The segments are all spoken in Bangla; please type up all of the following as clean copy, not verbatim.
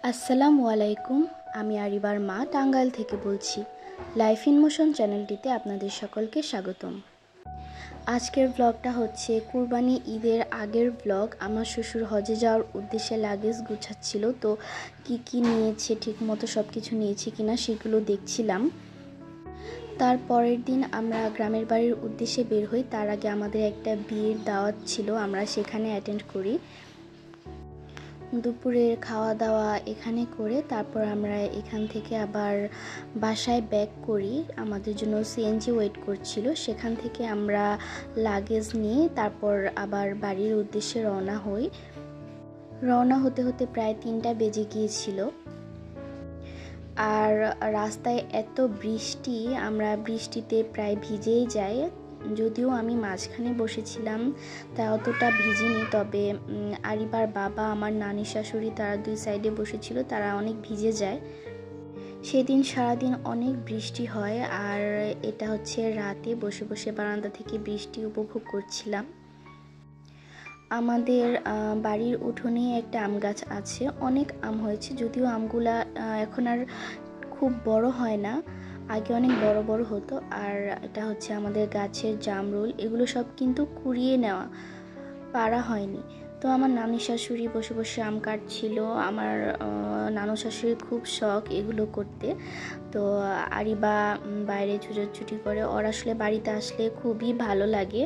আসসালামু আলাইকুম। আমি আরিবার মা টাঙ্গাইল থেকে বলছি। লাইফ ইন মোশন চ্যানেলটিতে আপনাদের সকলকে স্বাগতম। আজকের ব্লগটা হচ্ছে কুরবানি ঈদের আগের ব্লগ। আমার শ্বশুর হজে যাওয়ার উদ্দেশ্যে লাগেজ গুছাচ্ছিল, তো কি নিয়েছে, ঠিক মতো সব কিছু নিয়েছে কিনা সেগুলো দেখছিলাম। তার পরের দিন আমরা গ্রামের বাড়ির উদ্দেশ্যে বের হই। তার আগে আমাদের একটা বিয়ের দাওয়াত ছিল, আমরা সেখানে অ্যাটেন্ড করি। দুপুরের খাওয়া দাওয়া এখানে করে তারপর আমরা এখান থেকে আবার বাসায় ব্যাক করি। আমাদের জন্য সিএনজি ওয়েট করছিল, সেখান থেকে আমরা লাগেজ নিয়ে তারপর আবার বাড়ির উদ্দেশ্যে রওনা হই। রওনা হতে হতে প্রায় 3টা বেজে গিয়েছিল। আর রাস্তায় এত বৃষ্টি, আমরা বৃষ্টিতে প্রায় ভিজেই যাই। যদিও আমি মাঝখানে বসেছিলাম তা অতটা ভিজিনি, তবে আরিবার বাবা, আমার নানি শাশুড়ি, তারা দুই সাইডে বসেছিল, তারা অনেক ভিজে যায়। সেদিন সারাদিন অনেক বৃষ্টি হয়, আর এটা হচ্ছে রাতে বসে বসে বারান্দা থেকে বৃষ্টি উপভোগ করছিলাম। আমাদের বাড়ির উঠোনে একটা আম গাছ আছে, অনেক আম হয়েছে। যদিও আমগুলা এখন আর খুব বড় হয় না, আগে অনেক বড় বড় হতো। আর এটা হচ্ছে আমাদের গাছের জামরুল, এগুলো সব কিন্তু কুড়িয়ে নেওয়া, পারা হয়নি। তো আমার নানি শাশুড়ি বসে বসে আম কাটছিল। আমার নানু শাশুড়ির খুব শখ এগুলো করতে, তো আরিবা বাইরে ছুটোছুটি করে। ওর আসলে বাড়িতে আসলে খুবই ভালো লাগে,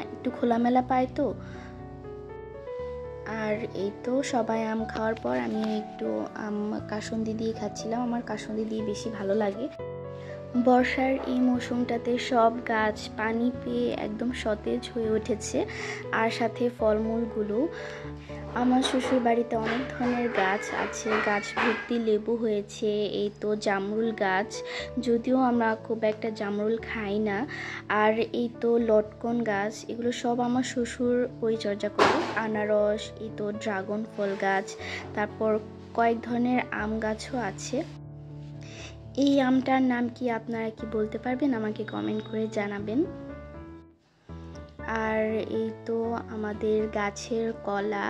একটু খোলামেলা পায় তো। আর এই তো সবাই আম খাওয়ার পর আমি একটু আম কাসুন্দি দিয়ে খাচ্ছিলাম। আমার কাসুন্দি দিয়ে বেশি ভালো লাগে। বর্ষার এই মৌসুমটাতে সব গাছ পানি পেয়ে একদম সতেজ হয়ে উঠেছে, আর সাথে ফলমূলগুলো। আমার শ্বশুর বাড়িতে অনেক ধরনের গাছ আছে, গাছ ভর্তি লেবু হয়েছে, এই তো জামরুল গাছ, যদিও আমরা খুব একটা জামরুল খাই না। আর এই তো লটকন গাছ, এগুলো সব আমার শ্বশুর পরিচর্যা করে। আনারস, এই তো ড্রাগন ফল গাছ, তারপর কয়েক ধরনের আম গাছও আছে। এই আমটার নাম কি, আপনারা কি বলতে পারবেন? আমাকে কমেন্ট করে জানাবেন। আর এই তো আমাদের গাছের কলা।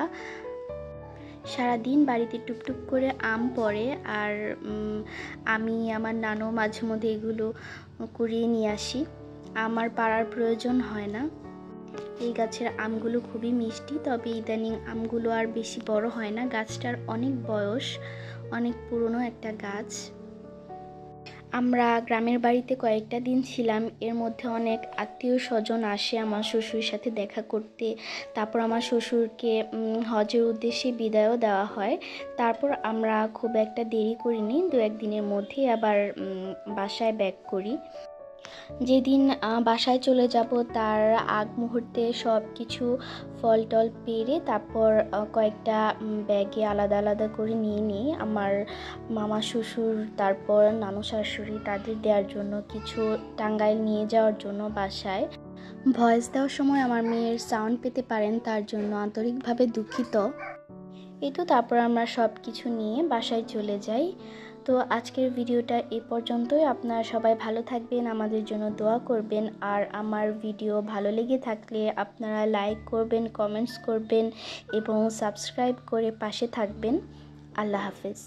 সারাদিন বাড়িতে টুকটুক করে আম পড়ে, আর আমি আমার নানু মাঝে মধ্যে এগুলো কুড়িয়ে নিয়ে আসি। আমার পাড়ার প্রয়োজন হয় না। এই গাছের আমগুলো খুবই মিষ্টি, তবে ইদানিং আমগুলো আর বেশি বড় হয় না। গাছটার অনেক বয়স, অনেক পুরনো একটা গাছ। আমরা গ্রামের বাড়িতে কয়েকটা দিন ছিলাম, এর মধ্যে অনেক আত্মীয় স্বজন আসে আমার শ্বশুরের সাথে দেখা করতে। তারপর আমার শ্বশুরকে হজের উদ্দেশ্যে বিদায়ও দেওয়া হয়। তারপর আমরা খুব একটা দেরি করিনি, 2-1 দিনের মধ্যেই আবার বাসায় ব্যাক করি। যেদিন বাসায় চলে যাব তার আগ মুহূর্তে সব কিছু ফল টল পেরে তারপর কয়েকটা ব্যাগে আলাদা আলাদা করে নিয়ে নিই। আমার মামা শ্বশুর, তারপর নানু শাশুড়ি, তাদের দেওয়ার জন্য কিছু, টাঙ্গাইল নিয়ে যাওয়ার জন্য বাসায়। ভয়েস দেওয়ার সময় আমার মেয়ের সাউন্ড পেতে পারেন, তার জন্য আন্তরিকভাবে দুঃখিত। এই তো তারপর আমরা সব কিছু নিয়ে বাসায় চলে যাই। তো আজকের ভিডিওটা এ পর্যন্তই। আপনারা সবাই ভালো থাকবেন, আমাদের জন্য দোয়া করবেন। আর আমার ভিডিও ভালো লেগে থাকলে আপনারা লাইক করবেন, কমেন্টস করবেন এবং সাবস্ক্রাইব করে পাশে থাকবেন। আল্লাহ হাফেজ।